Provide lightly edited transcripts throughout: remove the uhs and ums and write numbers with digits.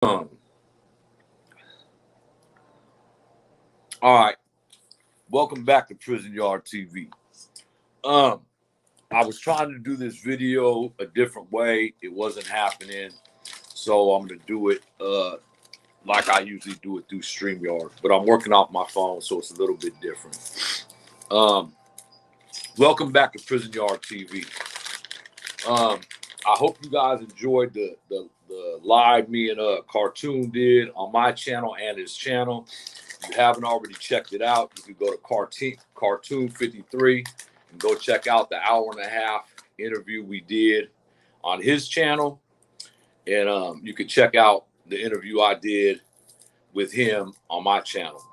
All right, welcome back to Prison Yard TV. I was trying to do this video a different way. It wasn't happening, so I'm gonna do it like I usually do it through StreamYard. But I'm working off my phone, so it's a little bit different. Welcome back to Prison Yard TV. I hope you guys enjoyed the live me and Cartoon did on my channel and his channel. If you haven't already checked it out, you can go to Cartoon 53 and go check out the hour-and-a-half interview we did on his channel. And you can check out the interview I did with him on my channel.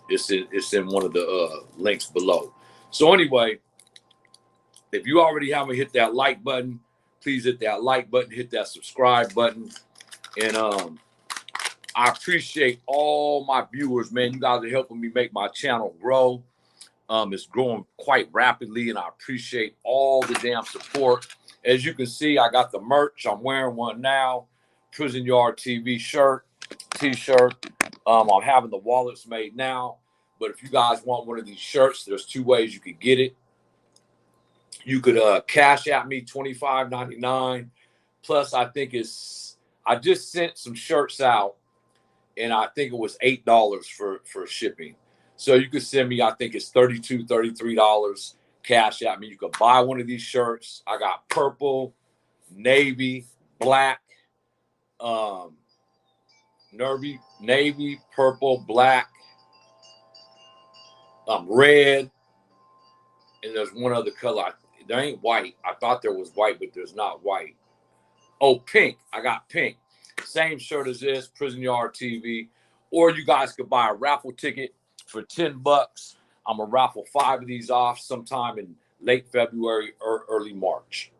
It's in one of the links below. So anyway, if you already haven't hit that like button, please hit that like button, hit that subscribe button. And I appreciate all my viewers, man. You guys are helping me make my channel grow. It's growing quite rapidly, and I appreciate all the damn support. As you can see, I got the merch. I'm wearing one now. Prison Yard TV shirt, t-shirt. I'm having the wallets made now. But if you guys want one of these shirts, there's two ways you could get it. You could cash at me $25.99. Plus, I just sent some shirts out, and I think it was $8 for shipping. So you could send me, I think it's $32, $33 cash at me. You could buy one of these shirts. I got purple, navy, black, navy, purple, black, red, and there's one other color. There ain't white. I thought there was white, but there's not white. Oh, pink. I got pink. Same shirt as this, Prison Yard TV. Or you guys could buy a raffle ticket for $10. I'm going to raffle 5 of these off sometime in late February or early March.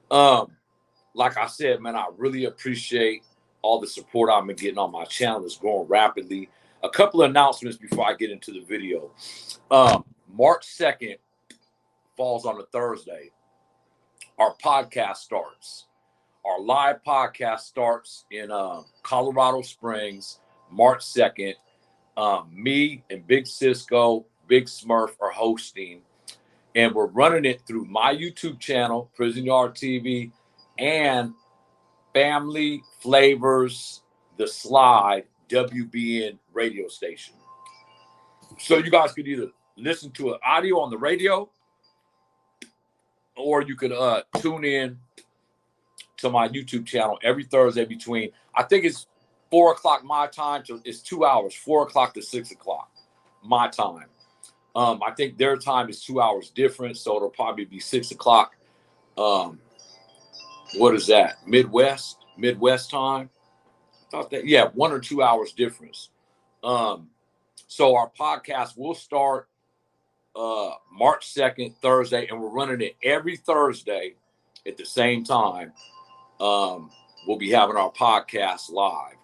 Like I said, man, I really appreciate all the support I've been getting on my channel. It's growing rapidly. A couple of announcements before I get into the video. March 2nd falls on a Thursday. Our podcast starts. Our live podcast starts in Colorado Springs, March 2nd. Me and Big Cisco, Big Smurf are hosting, and we're running it through my YouTube channel, Prison Yard TV, and Family Flavors, The Slide, WBN radio station. So you guys could either listen to an audio on the radio, or you could tune in to my YouTube channel every Thursday between, I think it's 4 o'clock my time, so it's 2 hours, 4 o'clock to 6 o'clock my time. I think their time is 2 hours different, so it'll probably be 6 o'clock. What is that? Midwest time? I thought that, yeah, 1 or 2 hours difference. So our podcast will start March 2nd, Thursday, and we're running it every Thursday at the same time. We'll be having our podcast live.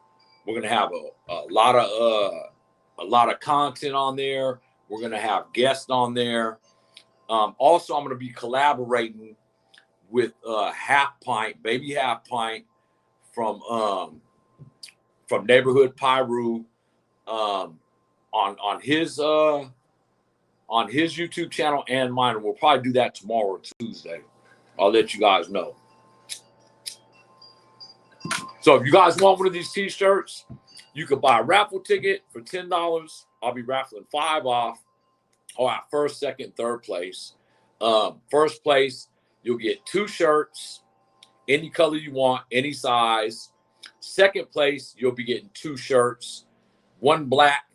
We're gonna have a lot of content on there. We're gonna have guests on there. Also, I'm gonna be collaborating with Baby Half Pint from Neighborhood Pyru on his YouTube channel and mine. We'll probably do that tomorrow or Tuesday. I'll let you guys know. So if you guys want one of these t-shirts, you can buy a raffle ticket for $10. I'll be raffling 5 off. All right, first, second, third place. First place, you'll get 2 shirts, any color you want, any size. Second place, you'll be getting 2 shirts, 1 black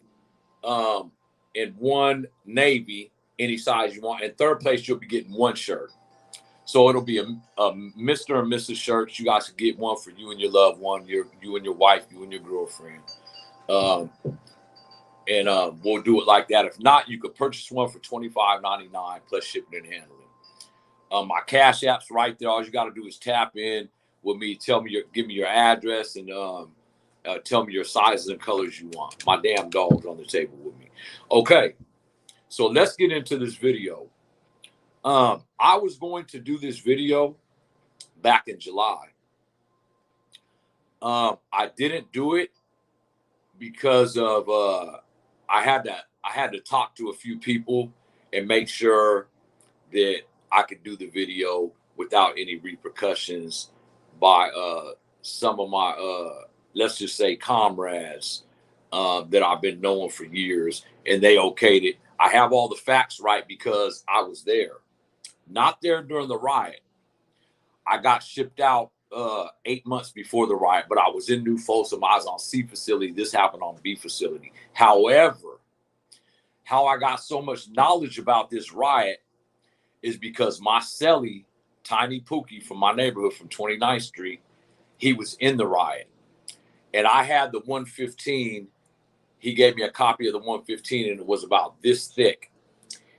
and 1 navy, any size you want. And third place, you'll be getting 1 shirt. So it'll be a Mr. and Mrs. shirts. You guys can get one for you and your loved one, you and your wife, you and your girlfriend. And we'll do it like that. If not, you could purchase one for $25.99 plus shipping and handling. My Cash App's right there. All you got to do is tap in with me, give me your address, and tell me your sizes and colors you want. My damn dog's on the table with me. Okay, so let's get into this video. I was going to do this video back in July. I didn't do it because of I had to talk to a few people and make sure that I could do the video without any repercussions by some of my let's just say comrades that I've been knowing for years, and they okayed it. I have all the facts right because I was there, not there during the riot. I got shipped out 8 months before the riot, but I was in New Folsom. I was on C facility. This happened on B facility. However, how I got so much knowledge about this riot is because my cellie, Tiny Pookie from my neighborhood from 29th Street, he was in the riot. And I had the 115. He gave me a copy of the 115, and it was about this thick.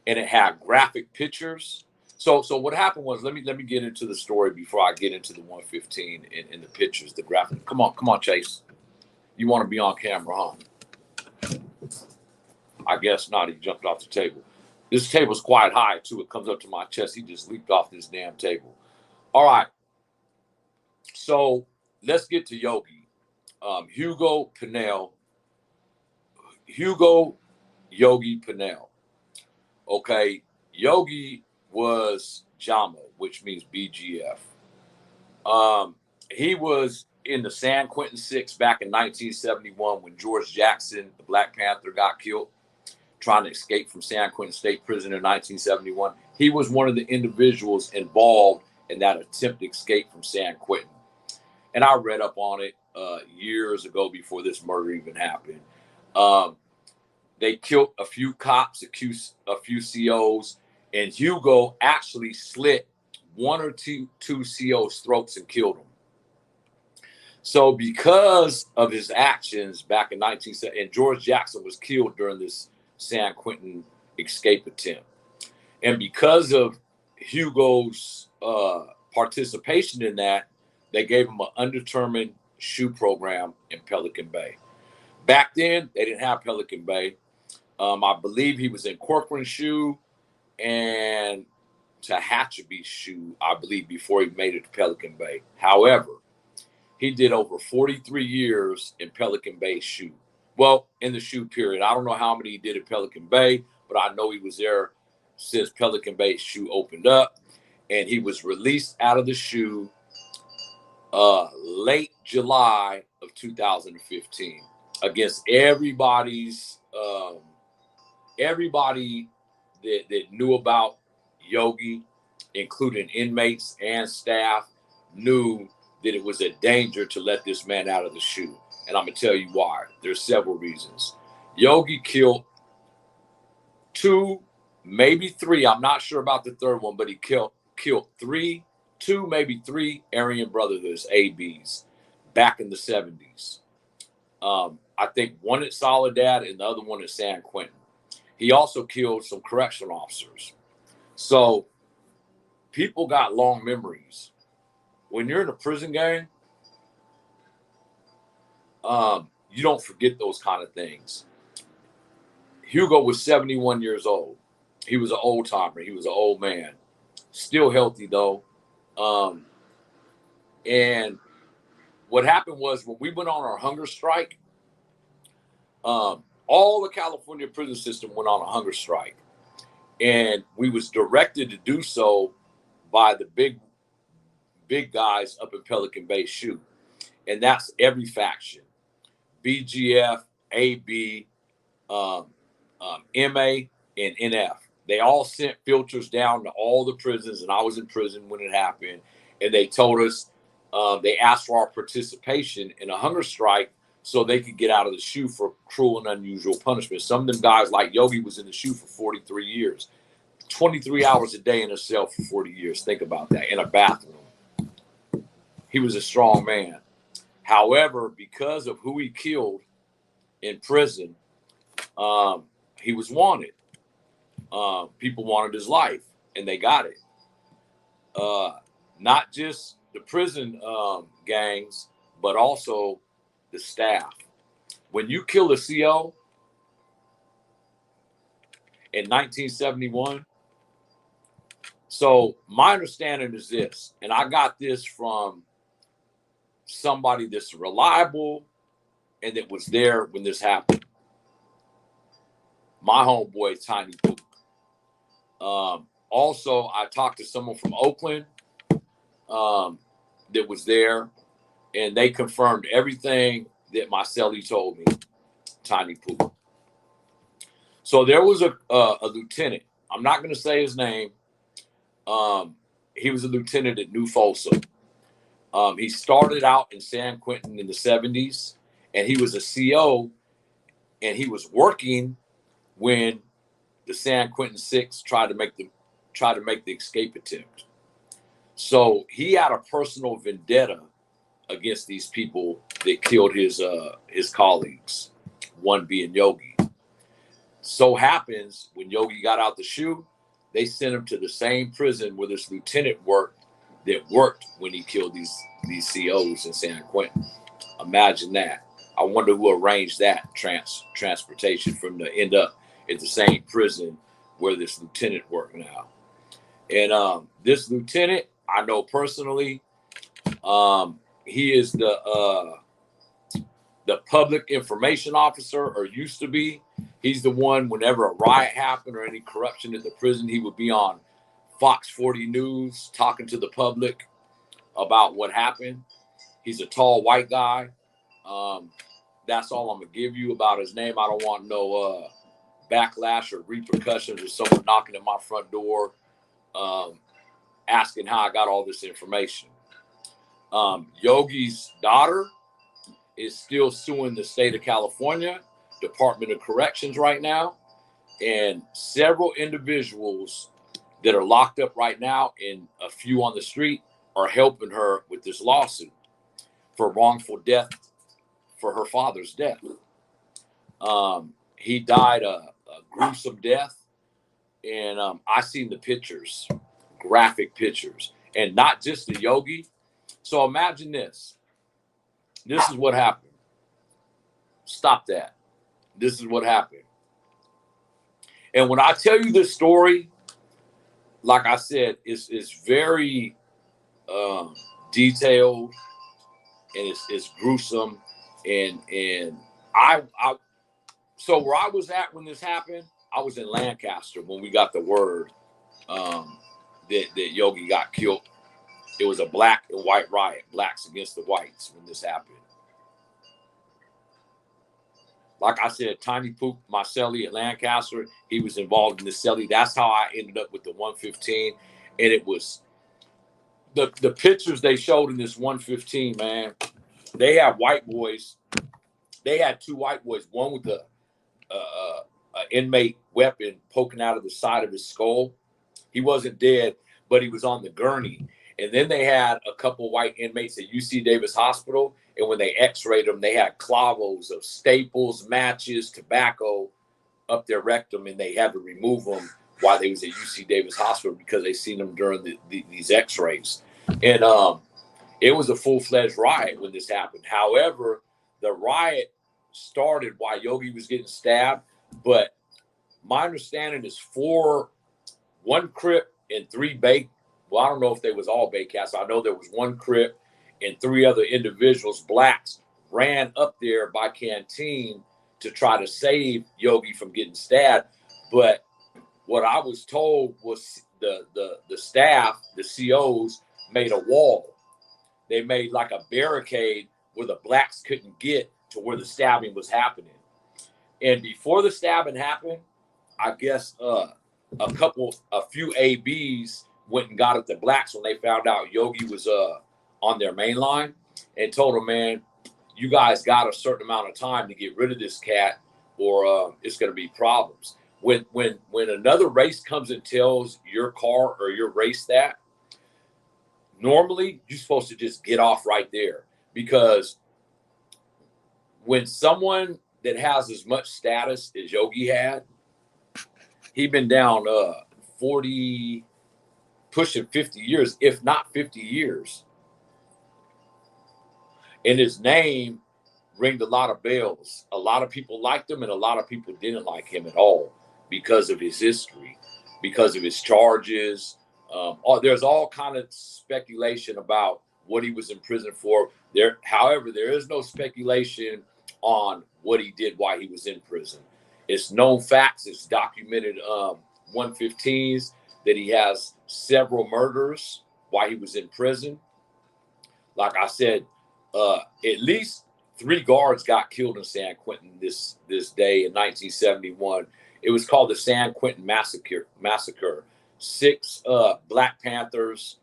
And it had graphic pictures. So what happened was, let me get into the story before I get into the 115 and the pictures, the graphic. Come on, Chase. You want to be on camera, huh? I guess not. He jumped off the table. This table's quite high, too. It comes up to my chest. He just leaped off this damn table. All right. So let's get to Yogi. Hugo, Yogi, Pinell. Okay. Yogi was JAMA, which means BGF. He was in the San Quintin 6 back in 1971 when George Jackson, the Black Panther, got killed, trying to escape from San Quentin State Prison in 1971. He was one of the individuals involved in that attempted escape from San Quentin. And I read up on it years ago before this murder even happened. They killed a few cops, a few COs, and Hugo actually slit one or two COs' throats and killed them. So because of his actions back in 1970, and George Jackson was killed during this San Quentin escape attempt. And because of Hugo's participation in that, they gave him an undetermined SHU program in Pelican Bay. Back then, they didn't have Pelican Bay. I believe he was in Corcoran SHU and Tehachapi SHU, I believe, before he made it to Pelican Bay. However, he did over 43 years in Pelican Bay SHU. Well, in the SHU period. I don't know how many he did at Pelican Bay, but I know he was there since Pelican Bay SHU opened up. And he was released out of the SHU late July of 2015 against everybody that knew about Yogi, including inmates and staff, knew that it was a danger to let this man out of the SHU. And I'm going to tell you why. There's several reasons. Yogi killed 2, maybe 3. I'm not sure about the third one, but he killed 2, maybe 3 Aryan Brotherhoods, ABs, back in the 70s. I think one at Soledad and the other one at San Quentin. He also killed some correctional officers. So people got long memories. When you're in a prison gang, you don't forget those kind of things. Hugo was 71 years old. He was an old timer. He was an old man. Still healthy, though. And what happened was when we went on our hunger strike, all the California prison system went on a hunger strike. And we was directed to do so by the big guys up in Pelican Bay SHU. And that's every faction. BGF, AB, MA, and NF. They all sent filters down to all the prisons, and I was in prison when it happened. And they told us, they asked for our participation in a hunger strike so they could get out of the SHU for cruel and unusual punishment. Some of them guys, like Yogi, was in the SHU for 43 years, 23 hours a day in a cell for 40 years. Think about that, in a bathroom. He was a strong man. However, because of who he killed in prison, he was wanted. People wanted his life, and they got it. Not just the prison gangs, but also the staff. When you kill a CO in 1971, so my understanding is this, and I got this from somebody that's reliable and that was there when this happened. My homeboy, Tiny Poop. Also, I talked to someone from Oakland that was there, and they confirmed everything that my cellie told me, Tiny Poop. So there was a lieutenant. I'm not going to say his name. He was a lieutenant at New Folsom. He started out in San Quintin in the 70s, and he was a CO, and he was working when the San Quintin Six tried to make the escape attempt. So he had a personal vendetta against these people that killed his colleagues, one being Yogi. So happens when Yogi got out the shoe, they sent him to the same prison where this lieutenant worked when he killed these COs in San Quentin. Imagine that. I wonder who arranged that transportation from to end up at the same prison where this lieutenant worked now. And this lieutenant, I know personally, he is the public information officer, or used to be. He's the one, whenever a riot happened or any corruption at the prison, he would be on Fox 40 News talking to the public about what happened. He's a tall white guy. That's all I'm going to give you about his name. I don't want no backlash or repercussions or someone knocking at my front door asking how I got all this information. Yogi's daughter is still suing the state of California Department of Corrections right now, and several individuals that are locked up right now and a few on the street are helping her with this lawsuit for wrongful death, for her father's death. He died a gruesome death, and I seen the pictures, graphic pictures, and not just the Yogi. So imagine this. This is what happened. Stop that. This is what happened. And when I tell you this story, like I said, it's very detailed, and it's gruesome. And I so where I was at when this happened, I was in Lancaster when we got the word that Yogi got killed. It was a black and white riot, blacks against the whites, when this happened. Like I said, Tiny Poop, my cellie at Lancaster, he was involved in the cellie. That's how I ended up with the 115. And it was the pictures they showed in this 115, man. They had white boys. They had two white boys, one with a inmate weapon poking out of the side of his skull. He wasn't dead, but he was on the gurney. And then they had a couple white inmates at UC Davis Hospital. And when they x-rayed them, they had clavos of staples, matches, tobacco up their rectum, and they had to remove them while they was at UC Davis Hospital because they seen them during these x-rays. And it was a full-fledged riot when this happened. However, the riot started while Yogi was getting stabbed, but my understanding is one Crip and 3 Bay. Well, I don't know if they was all Baycats. I know there was one Crip and 3 other individuals, blacks, ran up there by Canteen to try to save Yogi from getting stabbed. But what I was told was the staff, the COs, made a wall. They made like a barricade where the blacks couldn't get to where the stabbing was happening. And before the stabbing happened, I guess a few ABs went and got at the blacks when they found out Yogi was on their main line, and told them, man, you guys got a certain amount of time to get rid of this cat, or it's going to be problems. When another race comes and tells your car or your race that, normally you're supposed to just get off right there, because when someone that has as much status as Yogi had, he'd been down 40, pushing 50 years, if not 50 years. And his name ringed a lot of bells. A lot of people liked him, and a lot of people didn't like him at all because of his history, because of his charges. There's all kind of speculation about what he was in prison for, However, there is no speculation on what he did while he was in prison. It's known facts. It's documented 115s that he has several murders while he was in prison. Like I said, at least 3 guards got killed in San Quintin this day in 1971. It was called the San Quintin Massacre. 6 Black Panthers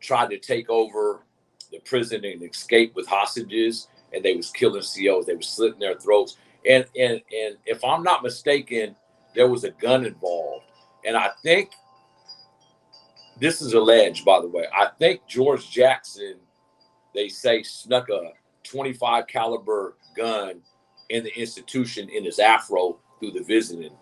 tried to take over the prison and escape with hostages, and they was killing COs. They was slitting their throats. And if I'm not mistaken, there was a gun involved. And I think, this is alleged, by the way, I think George Jackson, they say, snuck a 25 caliber gun in the institution in his afro through the visiting.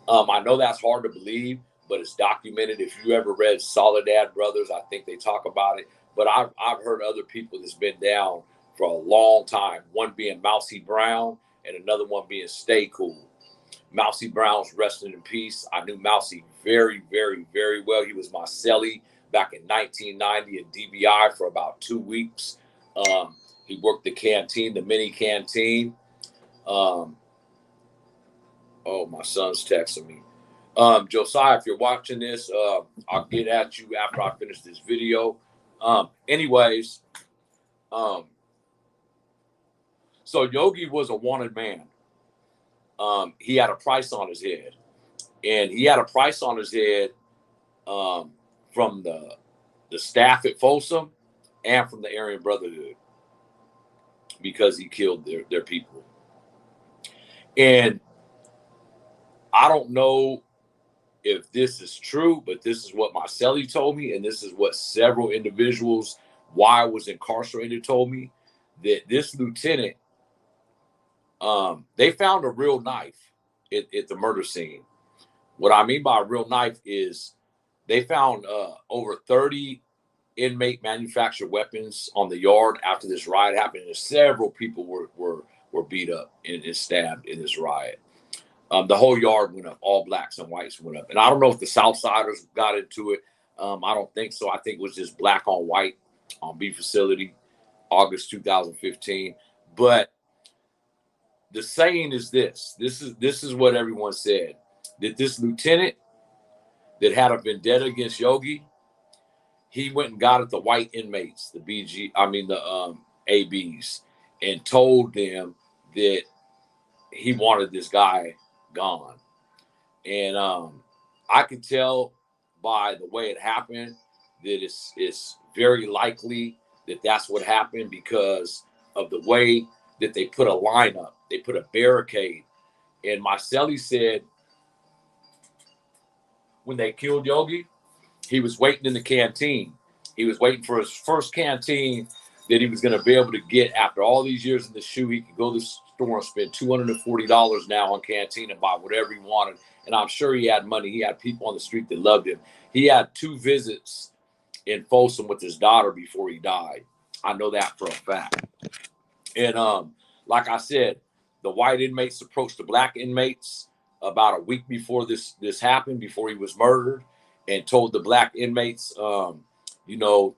I know that's hard to believe, but it's documented. If you ever read Soledad Brothers, I think they talk about it. But I've heard other people that's been down for a long time, one being Mousy Brown and another one being Stay Cool. Mousy Brown's resting in peace. I knew Mousy very, very, very well. He was my cellie back in 1990 at DBI for about 2 weeks. He worked the canteen, the mini canteen. Oh, my son's texting me. Josiah, if you're watching this, I'll get at you after I finish this video. Anyways, so Yogi was a wanted man. He had a price on his head, and he had a price on his head from the staff at Folsom and from the Aryan Brotherhood, because he killed their people. And I don't know if this is true, but this is what my cellie told me, and this is what several individuals, while I was incarcerated, told me, that this lieutenant, they found a real knife at the murder scene. What I mean by a real knife is they found over 30 inmate manufactured weapons on the yard after this riot happened, and several people were beat up and stabbed in this riot. The whole yard went up. All blacks and whites went up. And I don't know if the Southsiders got into it. I don't think so. I think it was just black on white on B facility, August 2015. But the saying is this. This is what everyone said. That this lieutenant that had a vendetta against Yogi, he went and got at the white inmates, the ABs, and told them that he wanted this guy gone. And I could tell by the way it happened that it's very likely that that's what happened, because of the way that they put a line up. They put a barricade. And my cellie said when they killed Yogi, he was waiting in the canteen. He was waiting for his first canteen that he was going to be able to get after all these years in the shoe. He could go to the store and spend $240 now on canteen and buy whatever he wanted. And I'm sure he had money. He had people on the street that loved him. He had 2 visits in Folsom with his daughter before he died. I know that for a fact. And like I said, the white inmates approached the black inmates about a week before this happened, before he was murdered, and told the black inmates,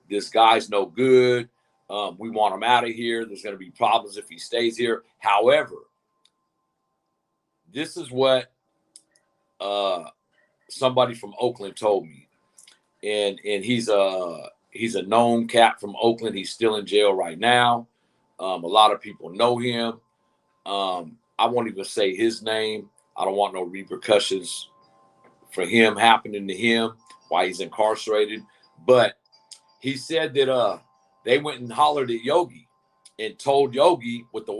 this guy's no good. We want him out of here. There's going to be problems if he stays here. However, this is what somebody from Oakland told me, and he's a known cat from Oakland. He's still in jail right now. A lot of people know him. I won't even say his name. I don't want no repercussions for him happening to him while he's incarcerated. But he said that they went and hollered at Yogi and told Yogi what the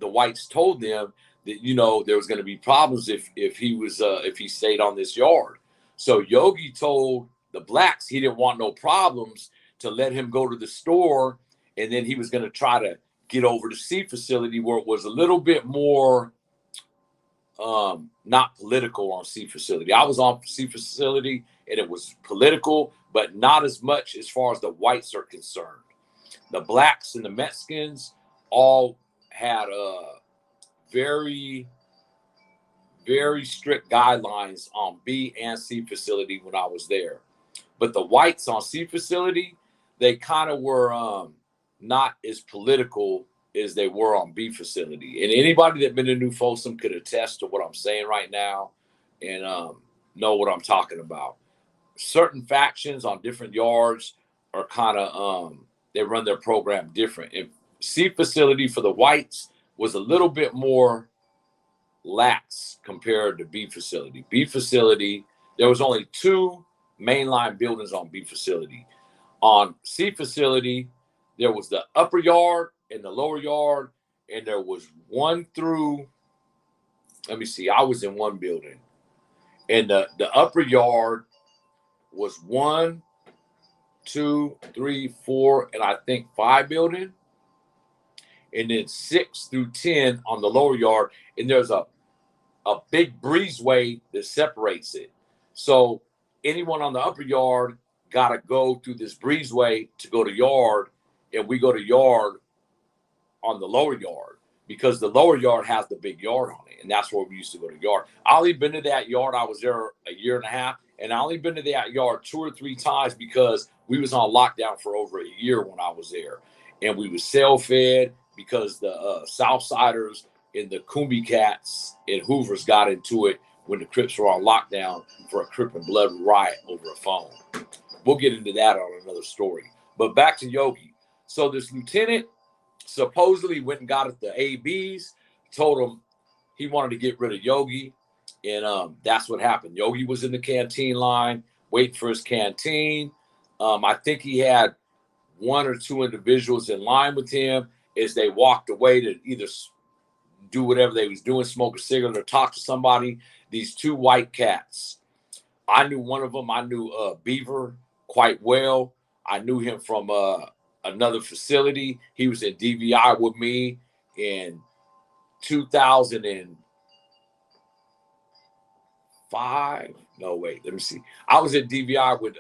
whites told them, that there was going to be problems if he stayed on this yard. So Yogi told the blacks he didn't want no problems, to let him go to the store, and then he was going to try to get over to C facility, where it was a little bit more not political on C facility. I was on C facility and it was political, but not as much as far as the whites are concerned. The blacks and the Mexicans all had very, very strict guidelines on B and C facility when I was there. But the whites on C facility, they kind of were not as political as they were on B facility. And anybody that been to New Folsom could attest to what I'm saying right now and know what I'm talking about. Certain factions on different yards are kind of they run their program different. And C facility for the whites was a little bit more lax compared to B facility. B facility, there was only 2 mainline buildings on B facility. On C facility, there was the upper yard and the lower yard, and there was 1 through, let me see, I was in one building. And the upper yard was 1, 2, 3, 4, and I think 5 building. And then 6 through 10 on the lower yard. And there's a big breezeway that separates it. So anyone on the upper yard got to go through this breezeway to go to yard, and we go to yard on the lower yard because the lower yard has the big yard on it, and that's where we used to go to yard. I only been to that yard. I was there a year and a half, and I only been to that yard 2 or 3 times because we was on lockdown for over a year when I was there, and we was cell-fed because the Southsiders and the Coombe Cats and Hoovers got into it when the Crips were on lockdown for a Crip and Blood riot over a phone. We'll get into that on another story. But back to Yogi. So this lieutenant supposedly went and got at the ABs, told him he wanted to get rid of Yogi, and that's what happened. Yogi was in the canteen line, waiting for his canteen. I think he had 1 or 2 individuals in line with him as they walked away to either do whatever they was doing, smoke a cigarette or talk to somebody. These 2 white cats. I knew one of them. I knew Beaver quite well. I knew him from another facility. He was in DVI with me in 2005. No, wait, let me see. I was at DVI with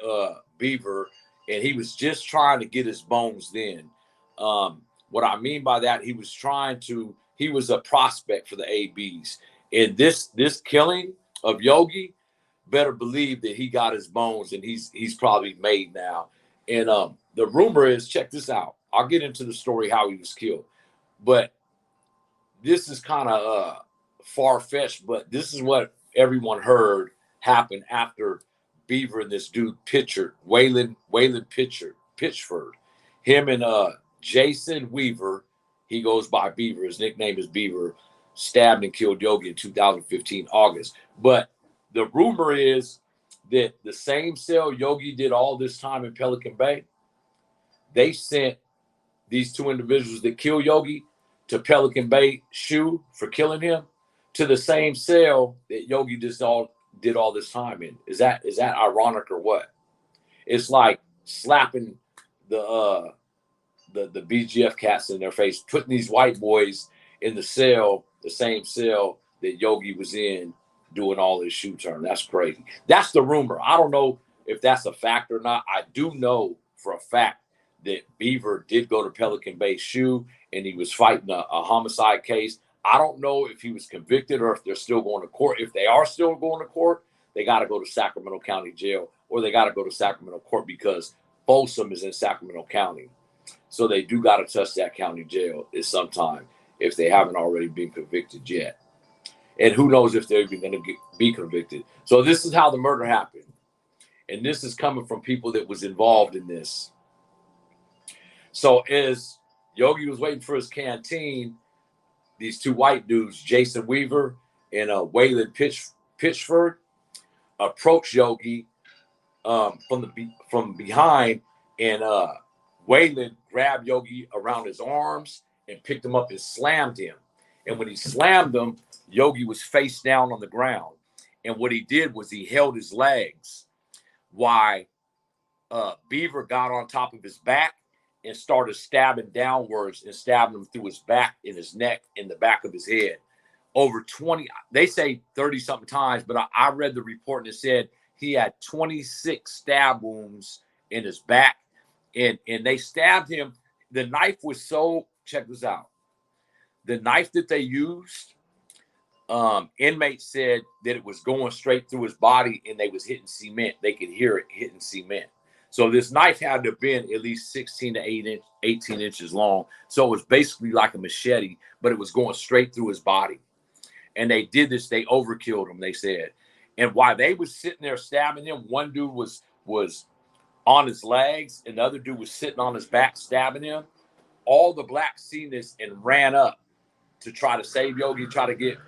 Beaver, and he was just trying to get his bones then. What I mean by that, he was a prospect for the ABs. And this killing of Yogi, better believe that he got his bones, and he's probably made now. And the rumor is, check this out. I'll get into the story how he was killed, but this is kind of far-fetched, but this is what everyone heard happened after Beaver and this dude Waylon Pitchford, him and Jason Weaver, he goes by Beaver, his nickname is Beaver, stabbed and killed Yogi in 2015 August. But the rumor is that the same cell Yogi did all this time in Pelican Bay, they sent these 2 individuals that killed Yogi to Pelican Bay SHU for killing him, to the same cell that Yogi did all this time in. Is that ironic or what? It's like slapping the BGF cats in their face, putting these white boys in the same cell that Yogi was in, doing all his SHU term. That's crazy. That's the rumor. I don't know if that's a fact or not. I do know for a fact that Beaver did go to Pelican Bay SHU, and he was fighting a homicide case. I don't know if he was convicted or if they're still going to court. If they are still going to court, they got to go to Sacramento County Jail, or they got to go to Sacramento Court because Folsom is in Sacramento County. So they do got to touch that county jail at some time if they haven't already been convicted yet. And who knows if they're even going to be convicted. So this is how the murder happened. And this is coming from people that was involved in this. So as Yogi was waiting for his canteen, these 2 white dudes, Jason Weaver and Waylon Pitchford, approached Yogi from behind, and Waylon grabbed Yogi around his arms and picked him up and slammed him. And when he slammed him, Yogi was face down on the ground. And what he did was he held his legs while Beaver got on top of his back and started stabbing downwards and stabbing him through his back, in his neck, in the back of his head. Over 20, they say 30-something times, but I read the report and it said he had 26 stab wounds in his back. And they stabbed him. The knife was so, check this out. The knife that they used, inmates said that it was going straight through his body and they was hitting cement. They could hear it hitting cement. So this knife had to have been at least 16 to 18 inches long. So it was basically like a machete, but it was going straight through his body. And they did this, they overkilled him, they said. And while they was sitting there stabbing him, one dude was on his legs, and the other dude was sitting on his back stabbing him. All the blacks seen this and ran up to try to save Yogi, try to get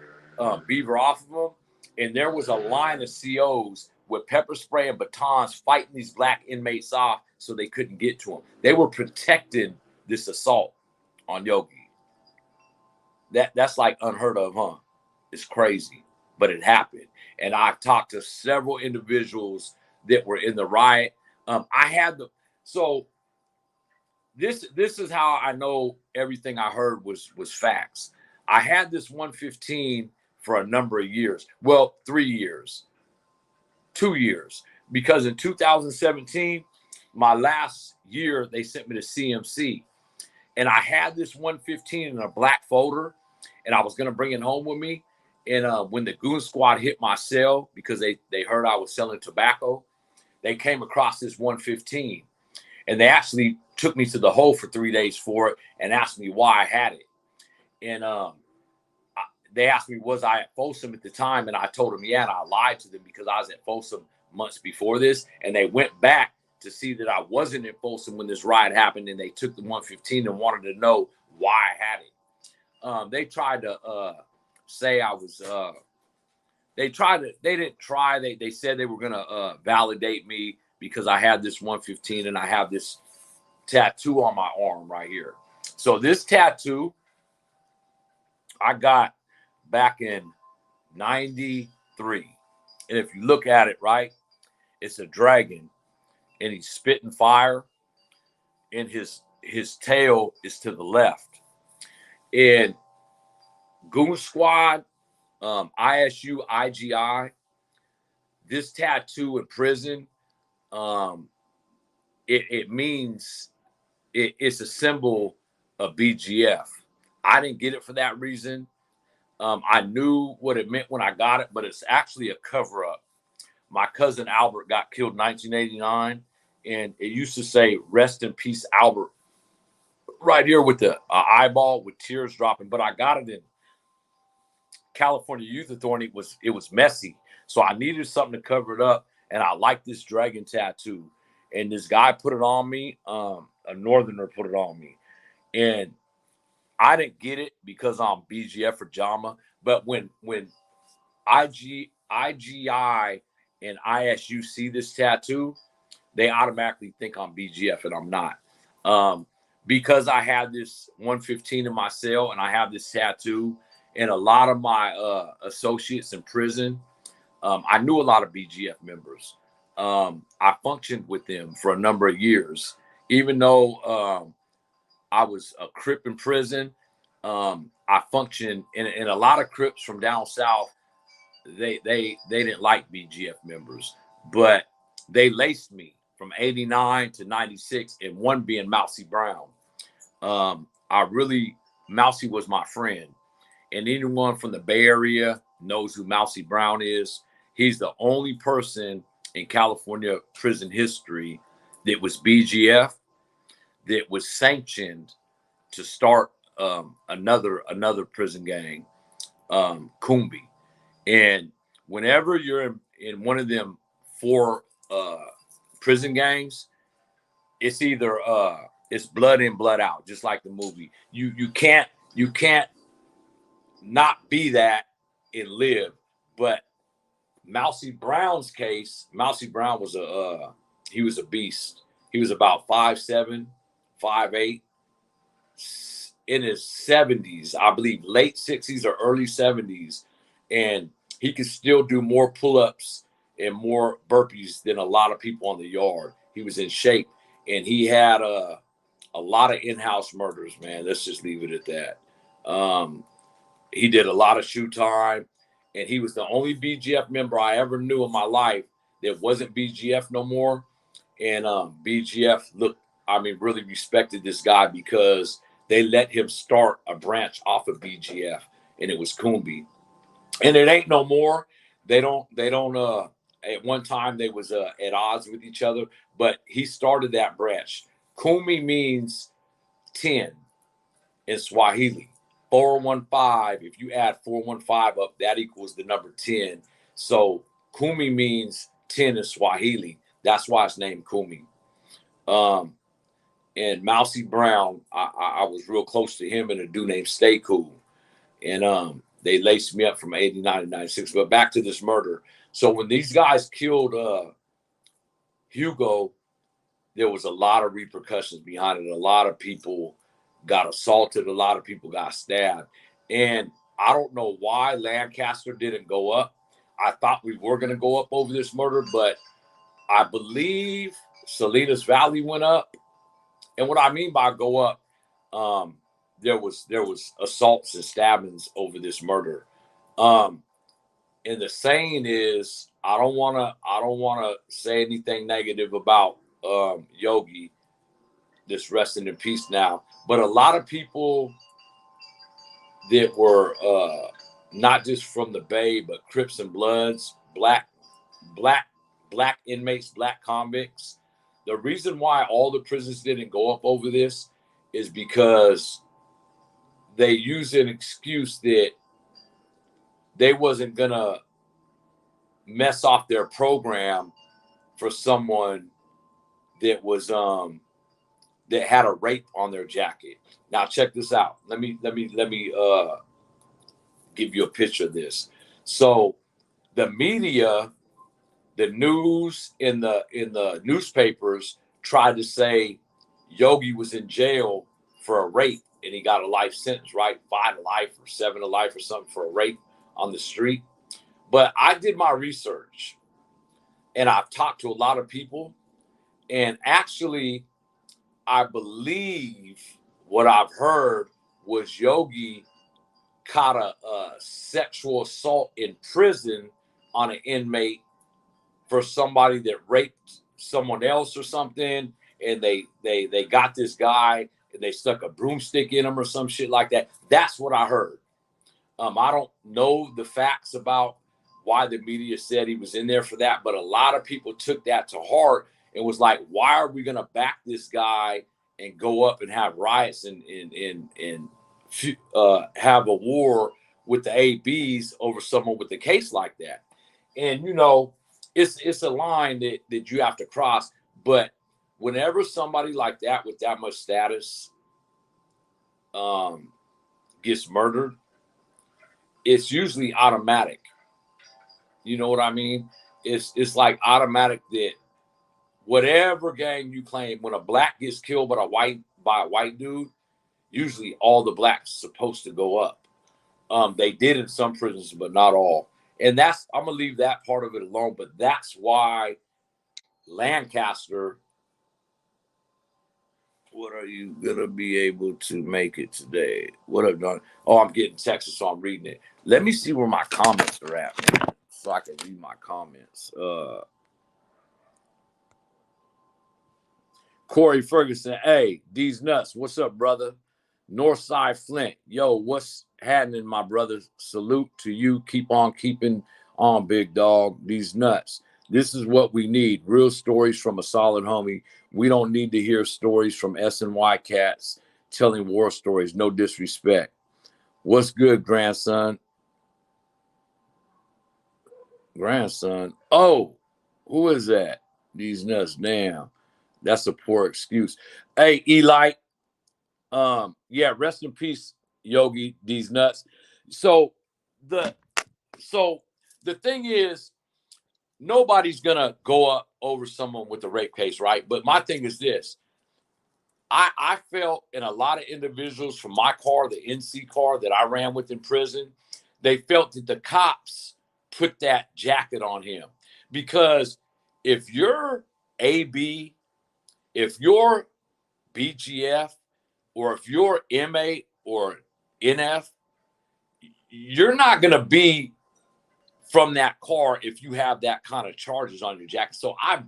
Beaver off of him. And there was a line of COs with pepper spray and batons fighting these black inmates off so they couldn't get to him. They were protecting this assault on Yogi. That's like unheard of, huh? It's crazy, but it happened. And I talked to several individuals that were in the riot. This is how I know everything I heard was facts. I had this 115 for a number of years. Well, 3 years, 2 years, because in 2017, my last year, they sent me to CMC, and I had this 115 in a black folder, and I was going to bring it home with me. And when the goon squad hit my cell, because they heard I was selling tobacco, they came across this 115, and they actually took me to the hole for 3 days for it and asked me why I had it. And they asked me, was I at Folsom at the time? And I told them, yeah, and I lied to them because I was at Folsom months before this. And they went back to see that I wasn't at Folsom when this riot happened, and they took the 115 and wanted to know why I had it. They tried to say I was, they said they were going to validate me because I had this 115 and I have this tattoo on my arm right here. So this tattoo I got back in 93. And if you look at it, right, it's a dragon and he's spitting fire, and his tail is to the left. And Goon Squad, ISU, IGI, this tattoo in prison, it means it's a symbol of BGF. I didn't get it for that reason. I knew what it meant when I got it, but it's actually a cover-up. My cousin Albert got killed in 1989, and it used to say, "Rest in peace, Albert," right here with the eyeball with tears dropping. But I got it in California Youth Authority. It was messy, so I needed something to cover it up, and I like this dragon tattoo. And this guy put it on me. A northerner put it on me, and I didn't get it because I'm BGF or JAMA. But when IGI and ISU see this tattoo, they automatically think I'm BGF, and I'm not. Because I had this 115 in my cell and I have this tattoo, and a lot of my associates in prison, I knew a lot of BGF members. I functioned with them for a number of years, even though I was a Crip in prison. I functioned in a lot of Crips from down south. They didn't like BGF members, but they laced me from 89 to 96, and one being Mousy Brown. Mousy was my friend, and anyone from the Bay Area knows who Mousy Brown is. He's the only person in California prison history that was BGF, that was sanctioned to start another prison gang, Coombe. And whenever you're in one of them 4 prison gangs, it's either it's blood in, blood out, just like the movie. You can't not be that and live. But Mousy Brown's case, Mousy Brown was he was a beast. He was about 5'7", 5'8", in his 70s, I believe, late 60s or early 70s, and he could still do more pull-ups and more burpees than a lot of people on the yard. He was in shape, and he had a lot of in-house murders, man. Let's just leave it at that. He did a lot of shoe time, and he was the only BGF member I ever knew in my life that wasn't BGF no more. And BGF, really respected this guy because they let him start a branch off of BGF, and it was Coombe. And it ain't no more. They don't at one time they was at odds with each other, but he started that branch. Kumi means 10 in Swahili. 415, if you add 415 up, that equals the number 10. So Kumi means 10 in Swahili. That's why it's named Kumi. And Mousy Brown, I was real close to him and a dude named Stay Cool. And they laced me up from 89 to 96. But back to this murder. So when these guys killed Hugo, there was a lot of repercussions behind it. A lot of people got assaulted. A lot of people got stabbed. And I don't know why Lancaster didn't go up. I thought we were going to go up over this murder, but I believe Salinas Valley went up. And what I mean by go up, there was assaults and stabbings over this murder. And the saying is, I don't wanna say anything negative about Yogi, this resting in peace now. But a lot of people that were not just from the Bay, but Crips and Bloods, black inmates, black convicts. The reason why all the prisons didn't go up over this is because they used an excuse that they wasn't gonna mess off their program for someone that was that had a rape on their jacket. Now check this out. Let me give you a picture of this. So the media, the news in the newspapers tried to say Yogi was in jail for a rape and he got a life sentence, right? 5 to life or 7 to life or something for a rape on the street. But I did my research and I've talked to a lot of people, and actually I believe what I've heard was Yogi caught a sexual assault in prison on an inmate for somebody that raped someone else or something, and they got this guy and they stuck a broomstick in him or some shit like that. That's what I heard. I don't know the facts about why the media said he was in there for that, but a lot of people took that to heart and was like, why are we going to back this guy and go up and have riots and have a war with the ABs over someone with a case like that? And, you know, it's a line that you have to cross. But whenever somebody like that with that much status gets murdered, it's usually automatic. You know what I mean? It's like automatic that whatever gang you claim, when a black gets killed by a white dude, usually all the blacks supposed to go up. They did in some prisons, but not all. And I'm gonna leave that part of it alone. But that's why Lancaster. What are you gonna be able to make it today? What I've done? Oh, I'm getting texts, so I'm reading it. Let me see where my comments are at, man, so I can read my comments. Corey Ferguson, hey, these nuts. What's up, brother? Northside Flint, yo, what's happening, my brother? Salute to you. Keep on keeping on, big dog. These nuts. This is what we need. Real stories from a solid homie. We don't need to hear stories from SNY cats telling war stories. No disrespect. What's good, grandson? Grandson. Oh, who is that? These nuts. Damn. That's a poor excuse. Hey, Eli. Yeah, rest in peace, Yogi, these nuts. So the thing is, nobody's gonna go up over someone with a rape case, right? But my thing is this. I felt in a lot of individuals from my car, the NC car that I ran with in prison, they felt that the cops put that jacket on him. Because if you're AB, if you're BGF, or if you're MA or NF, you're not going to be from that car if you have that kind of charges on your jacket. So I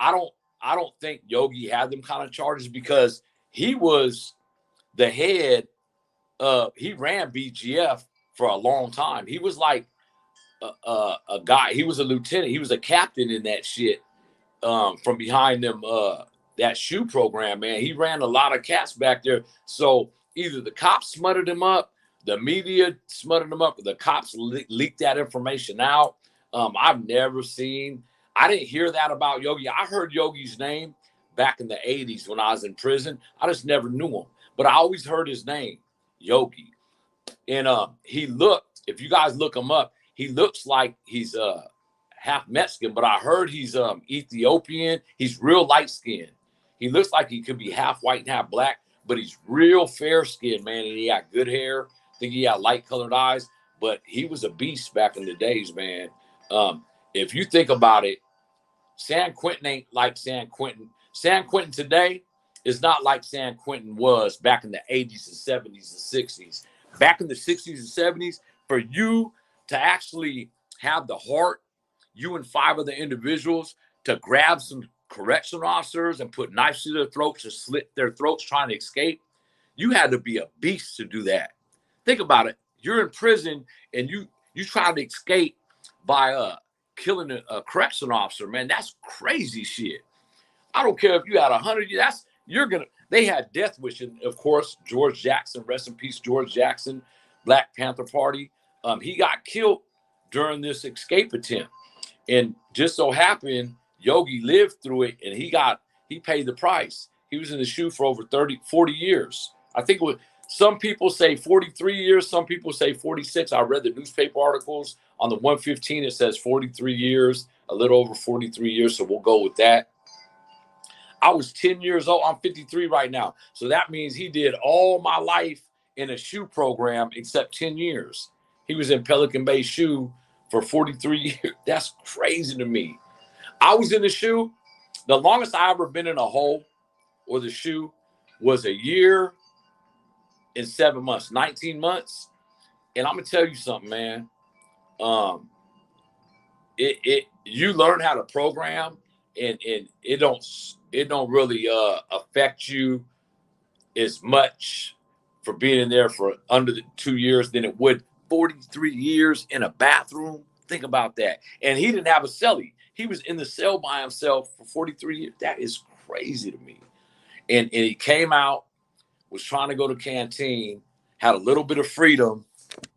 don't think Yogi had them kind of charges, because he was the head of, he ran BGF for a long time. He was like a guy. He was a lieutenant. He was a captain in that shit. From behind them, that shoe program, man. He ran a lot of cats back there. So either the cops smutted him up, the media smutted him up, or the cops leaked that information out. I've never seen. I didn't hear that about Yogi. I heard Yogi's name back in the 80s when I was in prison. I just never knew him, but I always heard his name, Yogi. And he looked, if you guys look him up, he looks like he's half Mexican, but I heard he's Ethiopian. He's real light skinned. He looks like he could be half white and half black, but he's real fair skinned, man. And he got good hair. I think he had light colored eyes, but he was a beast back in the days, man. If you think about it, San Quintin ain't like San Quintin. San Quintin today is not like San Quintin was back in the 80s and 70s and 60s. Back in the 60s and 70s, for you to actually have the heart, you and 5 other individuals, to grab some correctional officers and put knives to their throats and slit their throats trying to escape, you had to be a beast to do that. Think about it. You're in prison and you try to escape by killing a correctional officer, man. That's crazy shit. I don't care if you had 100 years. They had death wish, and of course, George Jackson, rest in peace, George Jackson, Black Panther Party. He got killed during this escape attempt. And just so happened, Yogi lived through it, and he paid the price. He was in the shoe for over 40 years. I think some people say 43 years, some people say 46. I read the newspaper articles on the 115. It says 43 years, a little over 43 years. So we'll go with that. I was 10 years old. I'm 53 right now. So that means he did all my life in a shoe program except 10 years. He was in Pelican Bay shoe for 43 years. That's crazy to me. I was in the shoe. The longest I ever been in a hole or the shoe was a year and 7 months, 19 months. And I'm going to tell you something, man. You learn how to program, and it don't really affect you as much for being in there for under the 2 years than it would 43 years in a bathroom. Think about that. And he didn't have a cellie. He was in the cell by himself for 43 years. That is crazy to me. And he came out, was trying to go to canteen, had a little bit of freedom,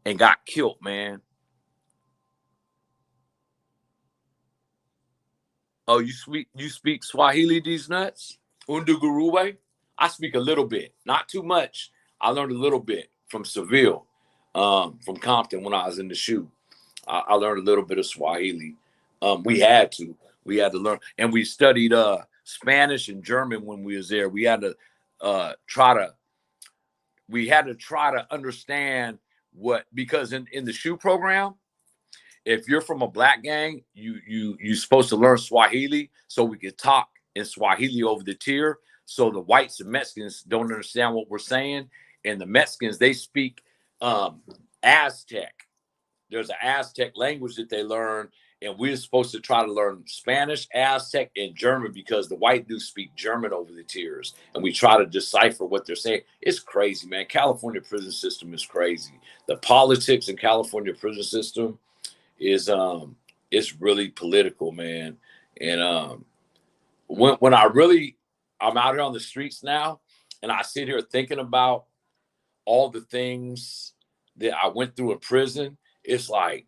and got killed, man. Oh, you speak Swahili, these nuts? Unduguruwe? I speak a little bit, not too much. I learned a little bit from Seville, from Compton when I was in the shoe. I learned a little bit of Swahili. We had to learn, and we studied Spanish and German when we was there. We had to try to understand because in the shoe program, if you're from a black gang, you're supposed to learn Swahili so we could talk in Swahili over the tier. So the whites and Mexicans don't understand what we're saying, and the Mexicans, they speak Aztec. There's an Aztec language that they learn, and we're supposed to try to learn Spanish, Aztec, and German because the white dudes speak German over the tiers, and we try to decipher what they're saying. It's crazy, man. California prison system is crazy. The politics in California prison system is it's really political, man. And when I'm out here on the streets now, and I sit here thinking about all the things that I went through in prison, it's like,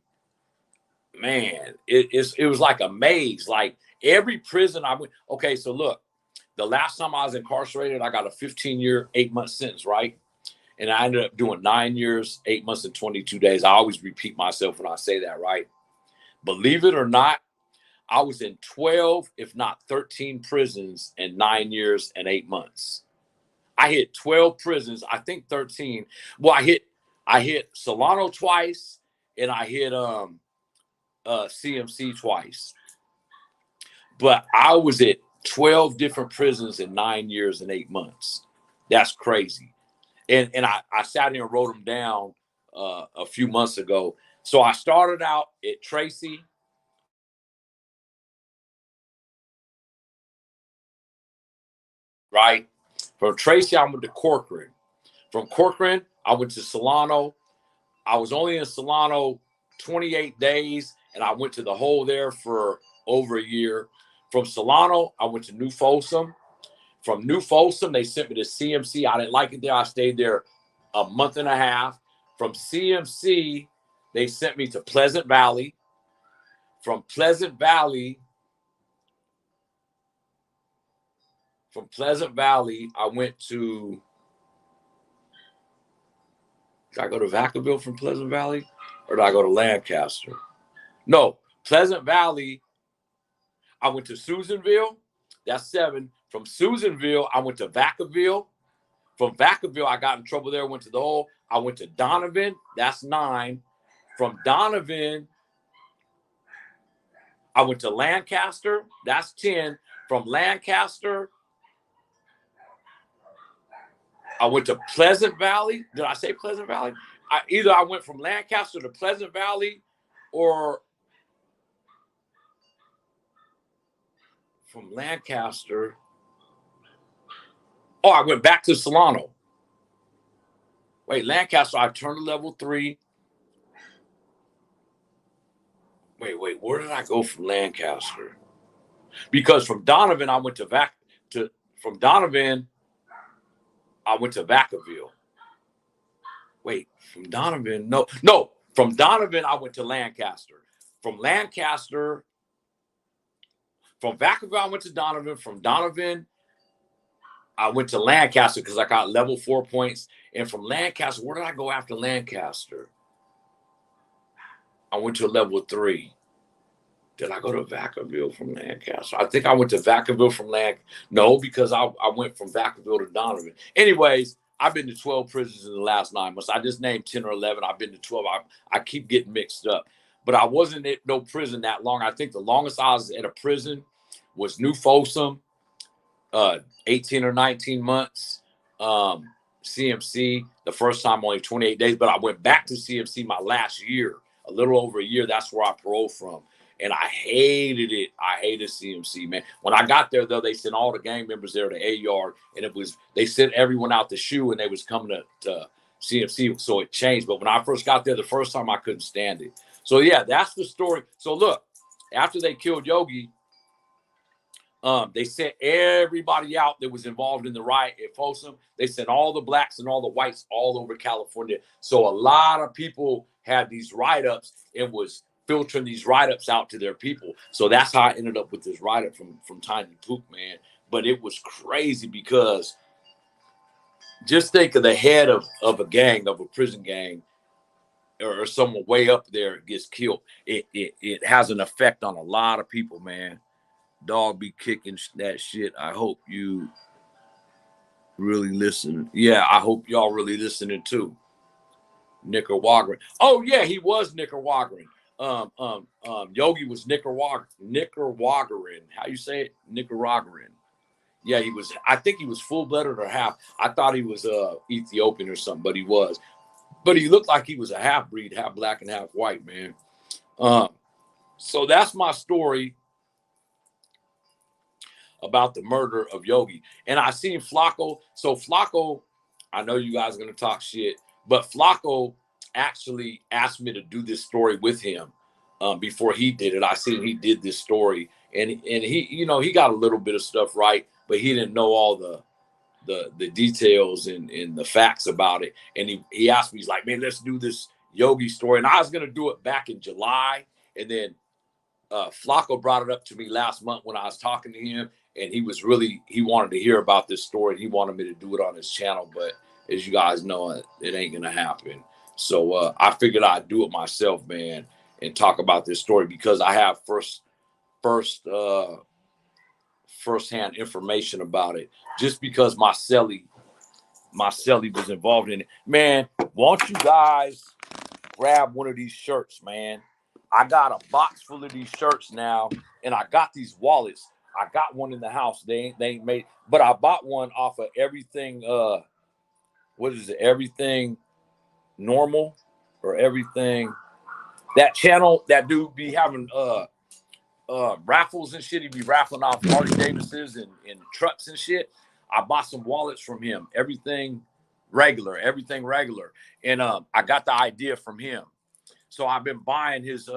man, it was like a maze. Like every prison I went. Okay, so look, the last time I was incarcerated, I got a 15-year, 8-month sentence, right? And I ended up doing 9 years, 8 months, and 22 days. I always repeat myself when I say that, right? Believe it or not, I was in 12, if not 13 prisons in 9 years and 8 months. I hit 12 prisons, I think 13. Well, I hit Solano twice, and I hit CMC twice. But I was at 12 different prisons in 9 years and 8 months. That's crazy. And I sat here and wrote them down a few months ago. So I started out at Tracy. Right? From Tracy, I went to Corcoran. From Corcoran, I went to Solano. I was only in Solano 28 days, and I went to the hole there for over a year. From Solano, I went to New Folsom. From New Folsom, they sent me to CMC. I didn't like it there. I stayed there a month and a half. From CMC, they sent me to Pleasant Valley. From Pleasant Valley, I went to, did I go to Vacaville from Pleasant Valley? Or did I go to Lancaster? No, Pleasant Valley, I went to Susanville. That's 7. From Susanville, I went to Vacaville. From Vacaville, I got in trouble there, went to the hole. I went to Donovan. That's 9. From Donovan, I went to Lancaster. That's 10. From Lancaster, I went to Pleasant Valley. Did I say Pleasant Valley? Either I went from Lancaster to Pleasant Valley, or from Lancaster. Oh, I went back to Solano. Wait, Lancaster, I turned to level 3. Wait, where did I go from Lancaster? Because from Donovan, I went to from Donovan, I went to Vacaville. Wait, from Donovan, no. From Donovan, I went to Lancaster. From Lancaster, from Vacaville, I went to Donovan. From Donovan, I went to Lancaster because I got level 4 points. And from Lancaster, where did I go after Lancaster? I went to level 3. Did I go to Vacaville from Lancaster? I think I went to Vacaville from No, because I went from Vacaville to Donovan. Anyways, I've been to 12 prisons in the last 9 months. I just named 10 or 11. I've been to 12. I keep getting mixed up. But I wasn't at no prison that long. I think the longest I was at a prison was New Folsom, 18 or 19 months. CMC, the first time only 28 days. But I went back to CMC my last year, a little over a year. That's where I paroled from. And I hated it. I hated CMC, man. When I got there, though, they sent all the gang members there to A-Yard, and they sent everyone out to shoe, and they was coming to CMC, so it changed. But when I first got there the first time, I couldn't stand it. So, yeah, that's the story. So, look, after they killed Yogi, they sent everybody out that was involved in the riot at Folsom. They sent all the blacks and all the whites all over California. So a lot of people had these write-ups and was filtering these write-ups out to their people. So that's how I ended up with this write-up from Tiny Poop, man. But it was crazy because just think of the head of a gang, of a prison gang, or someone way up there gets killed. It has an effect on a lot of people, man. Dog be kicking that shit. I hope you really listen. Yeah, I hope y'all really listening too. Nicaraguan. Oh yeah, he was Nicaraguan. Yogi was Nicaraguan. How you say it? Nicaraguan. Yeah, he was. I think he was full-blooded or half. I thought he was Ethiopian or something, but he was. But he looked like he was a half-breed, half black and half white, man. So that's my story about the murder of Yogi. And I seen Flacco. So Flacco, I know you guys are going to talk shit, but Flacco actually asked me to do this story with him before he did it. I seen he did this story, and he, he got a little bit of stuff right, but he didn't know all the details and the facts about it. And he asked me, he's like, man, let's do this Yogi story. And I was going to do it back in July. And then Flacco brought it up to me last month when I was talking to him. And he wanted to hear about this story. He wanted me to do it on his channel. But as you guys know, it ain't going to happen. So I figured I'd do it myself, man, and talk about this story because I have firsthand information about it. Just because my cellie was involved in it. Man, won't you guys grab one of these shirts, man? I got a box full of these shirts now, and I got these wallets. I got one in the house. They ain't made, but I bought one off of everything. What is it? Everything normal or everything? That channel, that dude be having raffles and shit. He be raffling off Harley Davidsons and trucks and shit. I bought some wallets from him. Everything regular. And I got the idea from him. So I've been buying his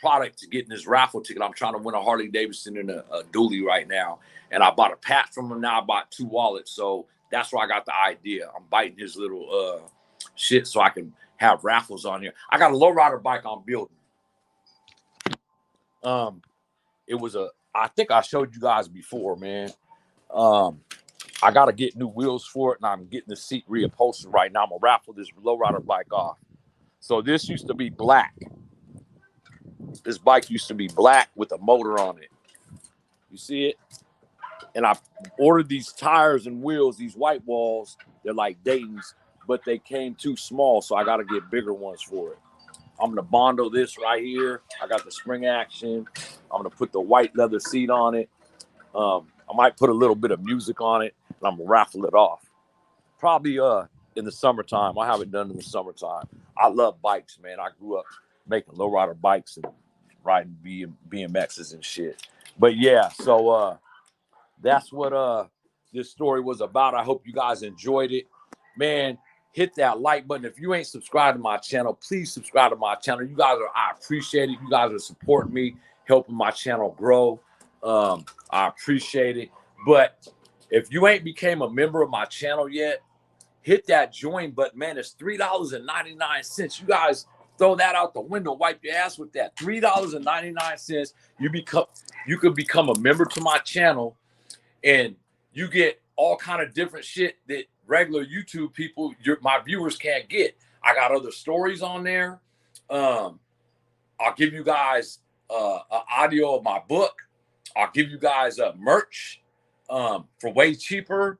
product to get in his raffle ticket. I'm trying to win a Harley Davidson and a dually right now. And I bought a patch from him. Now I bought 2 wallets. So that's where I got the idea. I'm biting his little shit so I can have raffles on here. I got a lowrider bike I'm building. It was I think I showed you guys before, man. I got to get new wheels for it, and I'm getting the seat reupholstered right now. I'm going to raffle this lowrider bike off. So this used to be black. This bike used to be black with a motor on it. You see it? And I ordered these tires and wheels, these white walls. They're like Dayton's, but they came too small, so I got to get bigger ones for it. I'm going to Bondo this right here. I got the spring action. I'm going to put the white leather seat on it. I might put a little bit of music on it, and I'm going to raffle it off. Probably in the summertime. I haven't done it in the summertime. I love bikes, man. I grew up making lowrider bikes and riding BMXs and shit. But yeah, so that's what this story was about. I hope you guys enjoyed it. Man, hit that like button. If you ain't subscribed to my channel, please subscribe to my channel. You guys I appreciate it. You guys are supporting me, helping my channel grow. I appreciate it. But if you ain't became a member of my channel yet, hit that join button, man. It's $3.99. You guys throw that out the window, wipe your ass with that. $3.99. You could become a member to my channel, and you get all kind of different shit that regular YouTube people, my viewers can't get. I got other stories on there. I'll give you guys an audio of my book. I'll give you guys merch for way cheaper.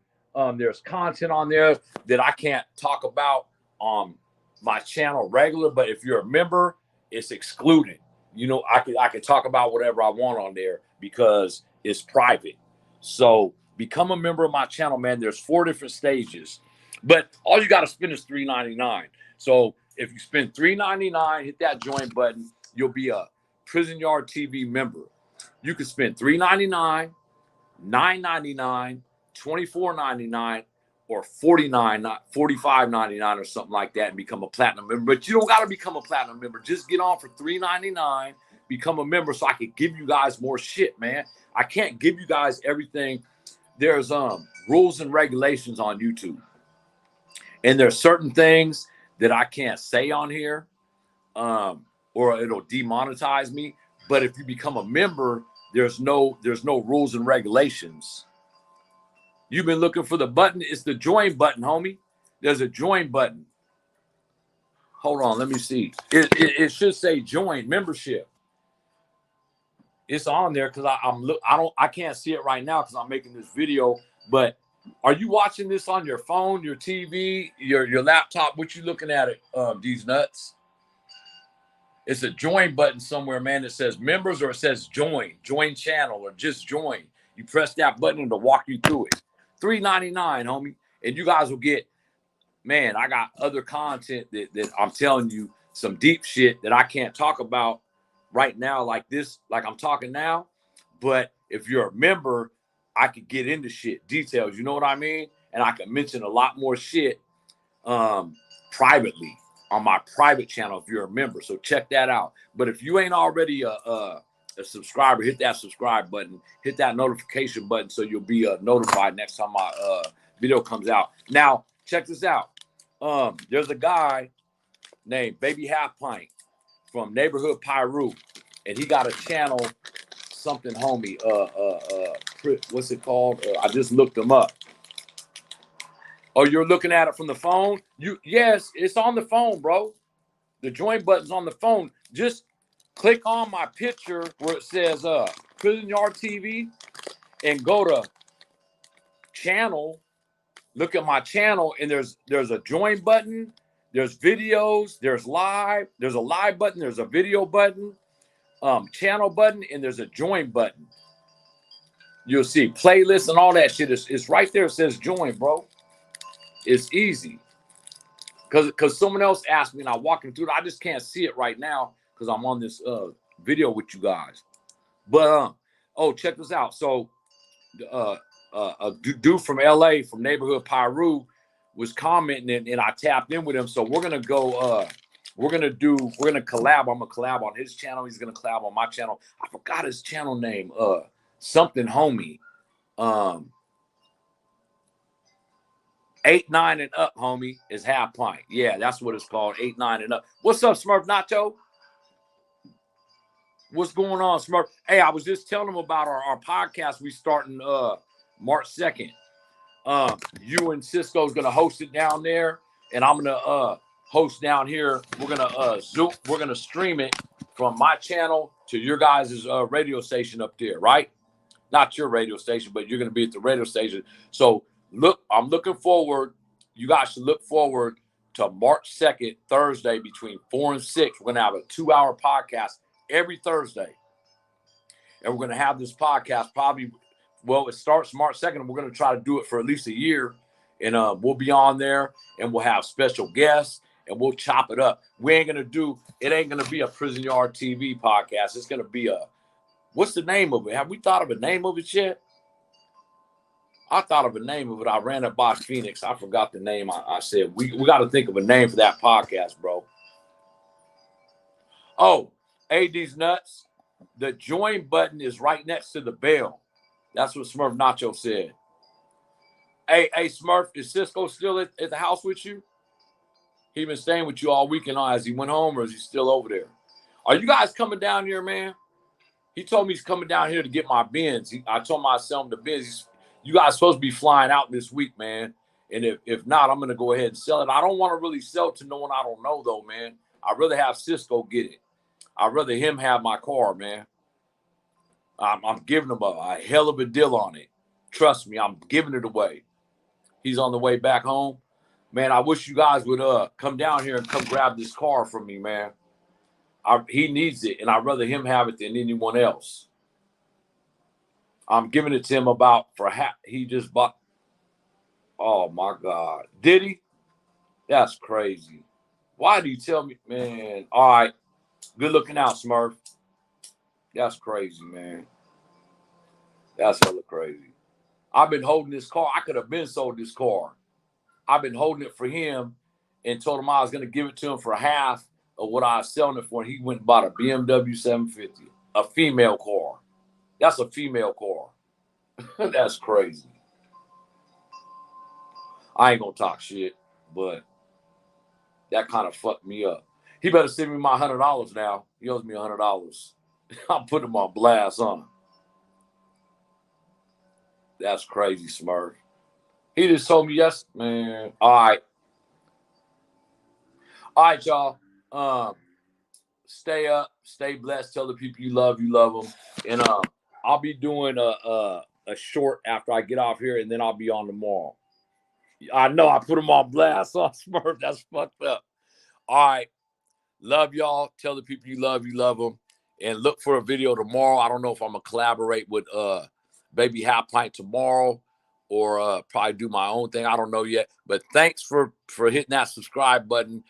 There's content on there that I can't talk about on my channel regular, but if you're a member, it's excluded. You know, I can talk about whatever I want on there because it's private. So become a member of my channel, man. There's 4 different stages, but all you got to spend is $3.99. So if you spend $3.99, hit that join button, you'll be a Prison Yard TV member. You can spend $3.99, $9.99, $24.99, or $45.99 or something like that and become a platinum member. But you don't got to become a platinum member. Just get on for $3.99, become a member so I can give you guys more shit, man. I can't give you guys everything. There's rules and regulations on YouTube. And there's certain things that I can't say on here or it'll demonetize me. But if you become a member, there's no rules and regulations. You've been looking for the button. It's the join button, homie. There's a join button. Hold on, let me see. It should say join membership. It's on there because I can't see it right now because I'm making this video. But are you watching this on your phone, your TV, your laptop? What you looking at it? These nuts. It's a join button somewhere, man, that says members or it says join channel or just join. You press that button to walk you through it. $3.99, homie. And you guys will get, man, I got other content that I'm telling you, some deep shit that I can't talk about right now like this, like I'm talking now. But if you're a member, I could get into shit, details, you know what I mean? And I can mention a lot more shit privately on my private channel if you're a member. So check that out. But if you ain't already a subscriber, hit that subscribe button, hit that notification button so you'll be notified next time my video comes out. Now, check this out. There's a guy named Baby Half Pint from Neighborhood Pyru, and he got a channel, something homie. What's it called? I just looked him up. Oh, you're looking at it from the phone? Yes, it's on the phone, bro. The join button's on the phone. Just click on my picture where it says Prison Yard TV and go to channel. Look at my channel, and there's a join button. There's videos. There's live. There's a live button. There's a video button, channel button, and there's a join button. You'll see playlists and all that shit. It's right there. It says join, bro. It's easy. Because someone else asked me, and I'm walking through it. I just can't see it right now because I'm on this video with you guys. But check this out. So a dude from LA, from Neighborhood Pyru, was commenting, and I tapped in with him. So we're gonna go we're gonna collab. I'm gonna collab on his channel. He's gonna collab on my channel. I forgot his channel name. Something homie. 8, 9, and up, homie, is half pint. Yeah, that's what it's called. 8, 9, and up. What's up, Smurf Nacho? What's going on, Smurf? Hey, I was just telling him about our podcast we starting March 2nd. You and Cisco's gonna host it down there, and I'm gonna host down here. We're gonna Zoom. We're gonna stream it from my channel to your guys' radio station up there, right? Not your radio station, but you're gonna be at the radio station. So look, I'm looking forward. You guys should look forward to March 2nd, Thursday, between 4 and 6. We're gonna have a 2-hour podcast every Thursday, and we're gonna have this podcast probably. Well, it starts March 2nd, and we're going to try to do it for at least a year. And we'll be on there, and we'll have special guests, and we'll chop it up. It ain't going to be a Prison Yard TV podcast. It's going to be what's the name of it? Have we thought of a name of it yet? I thought of a name of it. I ran it by Phoenix. I forgot the name. I said, we got to think of a name for that podcast, bro. Oh, AD's nuts. The join button is right next to the bell. That's what Smurf Nacho said. Hey, Smurf, is Cisco still at the house with you? He been staying with you all weekend. Has he went home, or is he still over there? Are you guys coming down here, man? He told me he's coming down here to get my bins. I told him I'd sell him the bins. You guys supposed to be flying out this week, man. And if not, I'm going to go ahead and sell it. I don't want to really sell it to no one I don't know, though, man. I'd rather have Cisco get it. I'd rather him have my car, man. I'm giving him a hell of a deal on it. Trust me, I'm giving it away. He's on the way back home. Man, I wish you guys would come down here and come grab this car from me, man. He needs it, and I'd rather him have it than anyone else. I'm giving it to him he just bought. Oh, my God. Did he? That's crazy. Why do you tell me? Man, all right. Good looking out, Smurf. That's crazy, man. That's hella crazy. I've been holding this car. I could have been sold this car. I've been holding it for him and told him I was going to give it to him for half of what I was selling it for. And he went and bought a BMW 750, a female car. That's a female car. That's crazy. I ain't going to talk shit, but that kind of fucked me up. He better send me my $100 now. He owes me $100. I'll put him on blast, huh? That's crazy, Smurf. He just told me yes, man. All right, y'all. Stay up, stay blessed. Tell the people you love them. And I'll be doing a short after I get off here, and then I'll be on tomorrow. I know I put him on blast on Smurf. That's fucked up. All right. Love y'all. Tell the people you love them. And look for a video tomorrow. I don't know if I'm going to collaborate with Baby Half Pint tomorrow or probably do my own thing. I don't know yet. But thanks for hitting that subscribe button.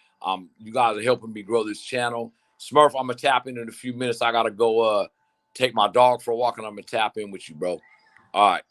You guys are helping me grow this channel. Smurf, I'm going to tap in a few minutes. I got to go take my dog for a walk, and I'm going to tap in with you, bro. All right.